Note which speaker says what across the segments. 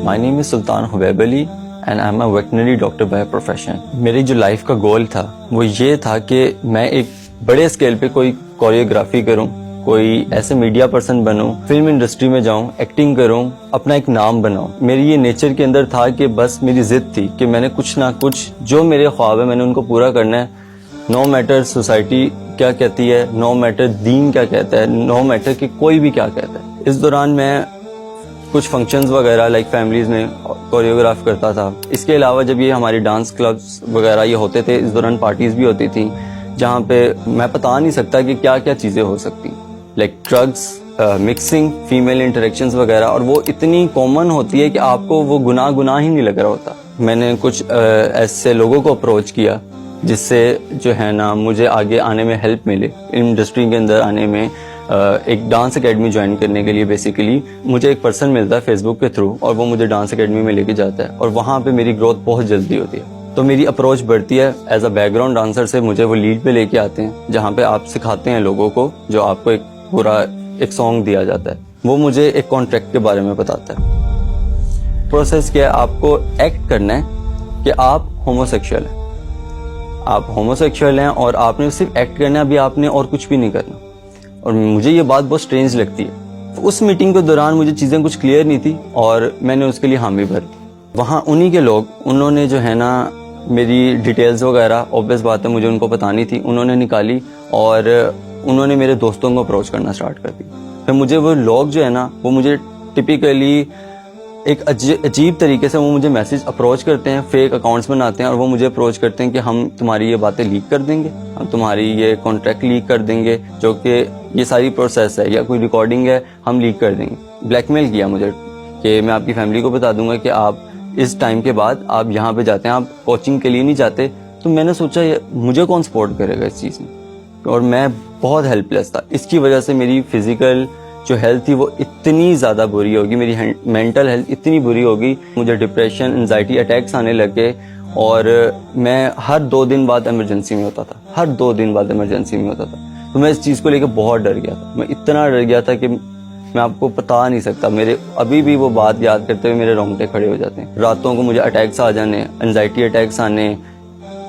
Speaker 1: My name is Sultan Hubaib Ali and I'm a veterinary doctor by profession. میری جو life کا گول تھا وہ یہ تھا کہ میں ایک بڑے اسکیل پہ کوئی کوریوگرافی کروں, کوئی ایسے میڈیا پرسن بنوں, فلم انڈسٹری میں جاؤں, ایکٹنگ کروں, اپنا ایک نام بناؤں. میری یہ نیچر کے اندر تھا کہ بس میری ضد تھی کہ میں نے کچھ نہ کچھ جو میرے خواب ہے میں نے ان کو پورا کرنا ہے. نو میٹر سوسائٹی کیا کہتی ہے, نو میٹر دین کیا کہتا ہے, نو میٹر کہ کوئی بھی کیا کہتا ہے. اس دوران میں کچھ فنکشنز وغیرہ لائک فیملیز میں کوریوگراف کرتا تھا. اس کے علاوہ جب یہ ہماری ڈانس کلبز وغیرہ یہ ہوتے تھے, اس دوران پارٹیز بھی ہوتی تھیں جہاں پہ میں بتا نہیں سکتا کہ کیا کیا چیزیں ہو سکتی, like drugs, mixing, female interactions وغیرہ, اور وہ اتنی کامن ہوتی ہے کہ آپ کو وہ گناہ ہی نہیں لگ رہا ہوتا. میں نے کچھ ایسے لوگوں کو اپروچ کیا جس سے جو ہے نا مجھے آگے آنے میں ہیلپ ملے, انڈسٹری کے اندر آنے میں. ایک ڈانس اکیڈمی جوائن کرنے کے لیے بیسیکلی مجھے ایک پرسن ملتا ہے فیس بک کے تھرو, اور وہ مجھے ڈانس اکیڈمی میں لے کے جاتا ہے, اور وہاں پہ میری گروتھ بہت جلدی ہوتی ہے. تو میری اپروچ بڑھتی ہے. As a back ground dancer سے مجھے وہ لیڈ پہ لے کے آتے ہیں جہاں پہ آپ سکھاتے ہیں لوگوں کو, جو آپ کو ایک پورا ایک سانگ دیا جاتا ہے. وہ مجھے ایک کانٹریکٹ کے بارے میں بتاتا ہے. پروسیس کیا ہے, آپ کو ایکٹ کرنا ہے کہ آپ ہوموسیکشول ہیں, آپ ہوموسیکشول ہیں, اور آپ نے صرف ایکٹ کرنا ہے, ابھی آپ نے اور کچھ بھی نہیں کرنا. اور مجھے یہ بات بہت سٹرینج لگتی ہے. اس میٹنگ کے دوران مجھے چیزیں کچھ کلیئر نہیں تھی اور میں نے اس کے لیے حامی بھر دی. وہاں انہی کے لوگ, انہوں نے جو ہے نا میری ڈیٹیلز وغیرہ, اوبویس بات ہے مجھے ان کو بتانی تھی, انہوں نے نکالی اور انہوں نے میرے دوستوں کو اپروچ کرنا سٹارٹ کر دی. پھر مجھے وہ لوگ جو ہے نا وہ مجھے ٹپیکلی ایک عجیب طریقے سے وہ مجھے میسج اپروچ کرتے ہیں, فیک اکاؤنٹس بناتے ہیں, اور وہ مجھے اپروچ کرتے ہیں کہ ہم تمہاری یہ باتیں لیک کر دیں گے, ہم تمہاری یہ کانٹریکٹ لیک کر دیں گے, جو کہ یہ ساری پروسیس ہے یا کوئی ریکارڈنگ ہے ہم لیک کر دیں گے. بلیک میل کیا مجھے کہ میں آپ کی فیملی کو بتا دوں گا کہ آپ اس ٹائم کے بعد آپ یہاں پہ جاتے ہیں, آپ کوچنگ کے لیے نہیں جاتے. تو میں نے سوچا مجھے کون سپورٹ کرے گا اس چیز میں, اور میں بہت ہیلپ لیس تھا. اس کی وجہ سے میری فزیکل جو ہیلتھ تھی وہ اتنی زیادہ بری ہوگی, میری مینٹل ہیلتھ اتنی بری ہوگی, مجھے ڈپریشن, انزائٹی اٹیکس آنے لگے, اور میں ہر 2 دن بعد ایمرجنسی میں ہوتا تھا, ہر 2 دن بعد ایمرجنسی میں ہوتا تھا. تو میں اس چیز کو لے کے بہت ڈر گیا تھا, میں اتنا ڈر گیا تھا کہ میں آپ کو بتا نہیں سکتا. میرے ابھی بھی وہ بات یاد کرتے ہوئے میرے رونگٹے کھڑے ہو جاتے ہیں. راتوں کو مجھے اٹیکس آ جانے, انزائٹی اٹیکس آنے,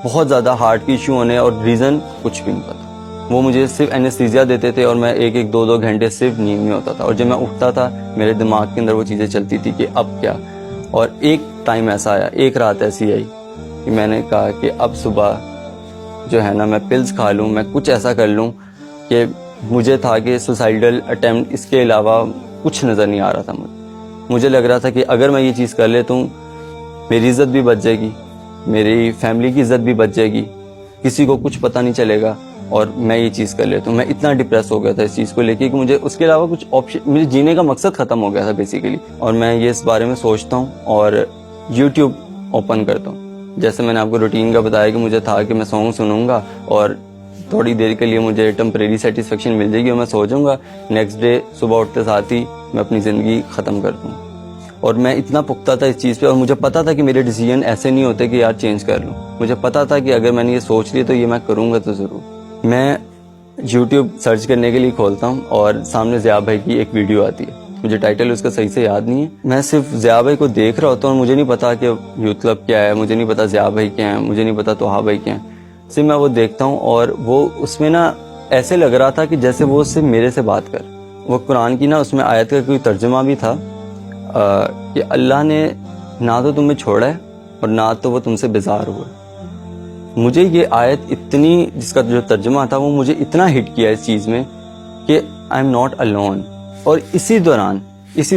Speaker 1: بہت زیادہ ہارٹ کی ایشو ہونے, اور ریزن کچھ بھی نہیں پتا. وہ مجھے صرف اینستھیزیا دیتے تھے اور میں 1-2 گھنٹے صرف نیند میں ہوتا تھا, اور جب میں اٹھتا تھا میرے دماغ کے اندر وہ چیزیں چلتی تھی کہ اب کیا. اور ایک ٹائم ایسا آیا, ایک رات ایسی آئی کہ میں نے کہا کہ اب صبح جو ہے نا میں پلز کھا لوں, میں کچھ ایسا کر لوں کہ مجھے تھا کہ سوسائیڈل اٹیمپٹ, اس کے علاوہ کچھ نظر نہیں آ رہا تھا. مجھے لگ رہا تھا کہ اگر میں یہ چیز کر لیتا ہوں میری عزت بھی بچ جائے گی, میری فیملی کی عزت بھی بچ جائے گی, کسی کو کچھ پتہ نہیں چلے گا, اور میں یہ چیز کر لیتا ہوں. میں اتنا ڈپریس ہو گیا تھا اس چیز کو لے کے کہ مجھے اس کے علاوہ کچھ آپشن, مجھے جینے کا مقصد ختم ہو گیا تھا بیسیکلی. اور میں یہ اس بارے میں سوچتا ہوں اور یوٹیوب اوپن کرتا ہوں. جیسے میں نے آپ کو روٹین کا بتایا کہ مجھے تھا کہ میں سانگ سنوں گا اور تھوڑی دیر کے لیے مجھے ٹیمپریری سیٹسفیکشن مل جائے گی اور میں سو جاؤں گا, نیکسٹ ڈے صبح اٹھتے ساتھ ہی میں اپنی زندگی ختم کر دوں. اور میں اتنا پختہ تھا اس چیز پہ, اور مجھے پتا تھا کہ میرے ڈیسیجن ایسے نہیں ہوتے کہ یار چینج کر لوں. مجھے پتا تھا کہ اگر میں نے یہ سوچ لی تو یہ میں کروں گا تو ضرور. میں یوٹیوب سرچ کرنے کے لیے کھولتا ہوں اور سامنے ضیاء بھائی کی ایک ویڈیو آتی ہے, مجھے ٹائٹل اس کا صحیح سے یاد نہیں ہے. میں صرف ضیاء بھائی کو دیکھ رہا ہوتا ہوں, اور مجھے نہیں پتا کہ یوتھ کلب کیا ہے, مجھے نہیں پتا ضیاء بھائی کیا ہیں, مجھے نہیں پتا توحا بھائی کیا ہیں. صرف میں وہ دیکھتا ہوں, اور وہ اس میں نا ایسے لگ رہا تھا کہ جیسے وہ صرف میرے سے بات کر. وہ قرآن کی نا اس میں آیت کا کوئی ترجمہ بھی تھا کہ اللہ نے نہ تو تمہیں چھوڑا ہے اور نہ تو وہ تم سے بیزار ہوئے. مجھے یہ آیت اتنی, جس کا جو ترجمہ تھا وہ مجھے اتنا ہٹ کیا اس چیز میں کہ آئی ایم ناٹ الون. اور اسی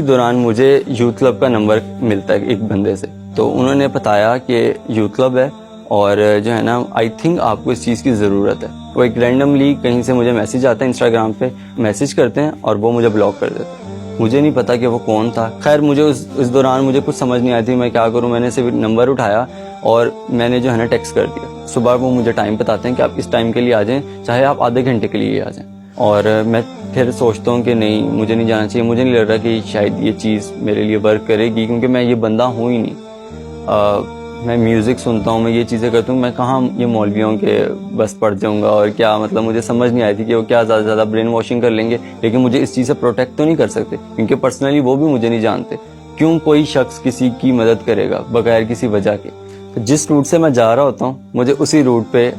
Speaker 1: دوران مجھے یوتھ کلب کا نمبر ملتا ہے ایک بندے سے. تو انہوں نے بتایا کہ یوتھ کلب ہے اور جو ہے نا آئی تھنک آپ کو اس چیز کی ضرورت ہے. وہ ایک رینڈملی کہیں سے مجھے میسج آتا ہے, انسٹاگرام پہ میسج کرتے ہیں اور وہ مجھے بلاک کر دیتے ہیں. مجھے نہیں پتا کہ وہ کون تھا. خیر مجھے اس دوران مجھے کچھ سمجھ نہیں آئی تھی میں کیا کروں. میں نے صرف نمبر اٹھایا اور میں نے جو ہے نا ٹیکسٹ کر دیا. صبح وہ مجھے ٹائم بتاتے ہیں کہ آپ اس ٹائم کے لیے آ جائیں, چاہے آپ آدھے گھنٹے کے لیے آ جائیں. اور میں پھر سوچتا ہوں کہ نہیں, مجھے نہیں جانا چاہیے. مجھے نہیں لگ رہا کہ شاید یہ چیز میرے لیے ورک کرے گی, کیونکہ میں یہ بندہ ہوں ہی نہیں. میں میوزک سنتا ہوں, میں یہ چیزیں کرتا ہوں, میں کہاں یہ مولویوں کے بس پڑ جاؤں گا. اور کیا مطلب مجھے سمجھ نہیں آئی تھی کہ وہ کیا زیادہ سے زیادہ برین واشنگ کر لیں گے, لیکن مجھے اس چیز سے پروٹیکٹ تو نہیں کر سکتے کیونکہ پرسنلی وہ بھی مجھے نہیں جانتے. کیوں کوئی شخص کسی کی مدد کرے گا بغیر کسی وجہ کے. تو جس روٹ سے میں جا رہا ہوتا ہوں مجھے اسی روٹ پہ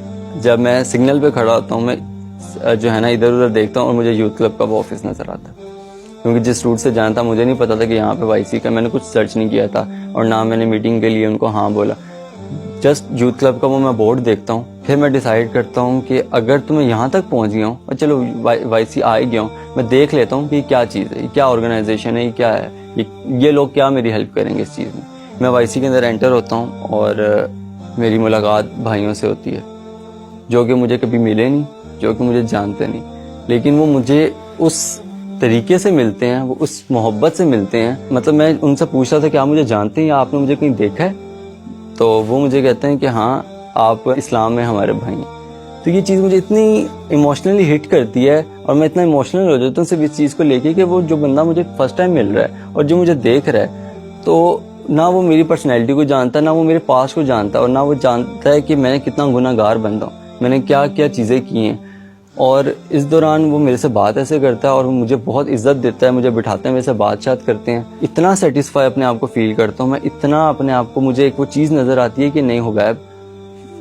Speaker 1: جب میں سگنل پہ کھڑا ہوتا ہوں میں جو ہے نا ادھر ادھر دیکھتا ہوں اور مجھے یوتھ کلب کا وہ آفس نظر آتا ہے. کیونکہ جس روٹ سے جانا تھا مجھے نہیں پتا تھا کہ یہاں پہ وائی سی کا, میں نے کچھ سرچ نہیں کیا تھا اور نہ میں نے میٹنگ کے لیے ان کو ہاں بولا. جسٹ یوتھ کلب کا وہ میں بورڈ دیکھتا ہوں, پھر میں ڈیسائیڈ کرتا ہوں کہ اگر تمہیں یہاں تک پہنچ گیا ہوں اور چلو وائی سی آ ہی گیا ہوں, میں دیکھ لیتا ہوں کہ یہ کیا چیز ہے, یہ کیا آرگنائزیشن ہے, یہ کیا ہے, یہ لوگ کیا میری ہیلپ کریں گے اس چیز میں. میں وائی سی کے اندر انٹر ہوتا ہوں اور میری ملاقات بھائیوں سے ہوتی ہے جو کہ مجھے کبھی ملے نہیں, جو کہ مجھے جانتے نہیں, لیکن وہ مجھے اس طریقے سے ملتے ہیں, وہ اس محبت سے ملتے ہیں. مطلب میں ان سے پوچھتا تھا کہ آپ مجھے جانتے ہیں یا آپ نے مجھے کہیں دیکھا ہے, تو وہ مجھے کہتے ہیں کہ ہاں آپ اسلام میں ہمارے بھائی ہیں. تو یہ چیز مجھے اتنی ایموشنلی ہٹ کرتی ہے اور میں اتنا ایموشنل ہو جاتا ہوں صرف اس چیز کو لے کے کہ وہ جو بندہ مجھے فرسٹ ٹائم مل رہا ہے اور جو مجھے دیکھ رہا ہے, تو نہ وہ میری پرسنالٹی کو جانتا ہے, نہ وہ میرے پاس کو جانتا ہے, اور نہ وہ جانتا ہے کہ میں نے کتنا گناہ گار بندہ ہوں, میں نے کیا کیا چیزیں کی ہیں. اور اس دوران وہ میرے سے بات ایسے کرتا ہے اور وہ مجھے بہت عزت دیتا ہے, مجھے بٹھاتے ہیں, میرے سے بات چات کرتے ہیں. اتنا سیٹسفائی اپنے آپ کو فیل کرتا ہوں میں, اتنا اپنے آپ کو, مجھے ایک وہ چیز نظر آتی ہے کہ نہیں ہو غائب,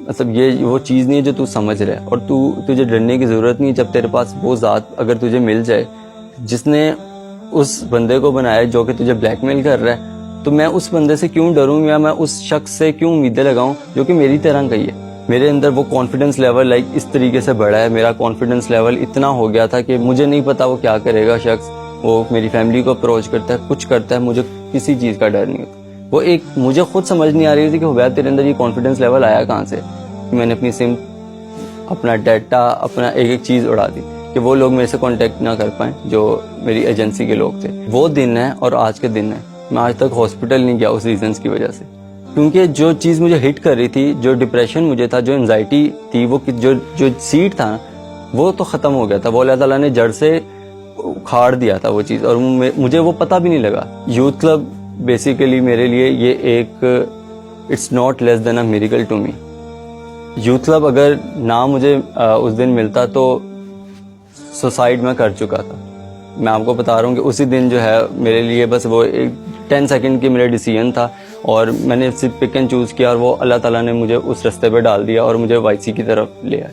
Speaker 1: مطلب یہ وہ چیز نہیں ہے جو تو سمجھ رہا ہے, اور تجھے ڈرنے کی ضرورت نہیں. جب تیرے پاس وہ ذات اگر تجھے مل جائے جس نے اس بندے کو بنایا جو کہ تجھے بلیک میل کر رہا ہے, تو میں اس بندے سے کیوں ڈروں یا میں اس شخص سے کیوں امیدیں لگاؤں جو کہ میری طرح کا ہی ہے. میرے اندر وہ کانفیڈنس لیول اس طریقے سے بڑھا ہے, میرا کانفیڈنس لیول اتنا ہو گیا تھا کہ مجھے نہیں پتا وہ کیا کرے گا شخص, وہ میری فیملی کو اپروچ کرتا ہے, کچھ کرتا ہے, مجھے کسی چیز کا ڈر نہیں ہوتا. وہ ایک مجھے خود سمجھ نہیں آ رہی تھی کہ حبیب تیرے اندر یہ کانفیڈنس لیول آیا کہاں سے. میں نے اپنی سم, اپنا ڈیٹا, اپنا ایک ایک چیز اڑا دی کہ وہ لوگ میرے سے کانٹیکٹ نہ کر پائیں جو میری ایجنسی کے لوگ تھے. وہ دن ہے اور آج کے دن ہے, میں آج تک ہاسپٹل نہیں گیا اس ریزنس کی وجہ سے, کیونکہ جو چیز مجھے ہٹ کر رہی تھی, جو ڈپریشن مجھے تھا, جو انزائٹی تھی, وہ جو سیڈ تھا نا وہ تو ختم ہو گیا تھا. وہ اللہ تعالیٰ نے جڑ سے کھاڑ دیا تھا وہ چیز, اور مجھے وہ پتہ بھی نہیں لگا. یوتھ کلب بیسیکلی میرے لیے یہ ایک it's not less than a miracle to me. Youth club اگر نہ مجھے اس دن ملتا تو سوسائڈ میں کر چکا تھا. میں آپ کو بتا رہا ہوں کہ اسی دن جو ہے میرے لیے بس وہ 10 سیکنڈ کی میرا ڈیسیژن تھا, اور میں نے صرف پک اینڈ چوز کیا, اور وہ اللہ تعالیٰ نے مجھے اس رستے پہ ڈال دیا اور مجھے وائی سی کی طرف لے آیا.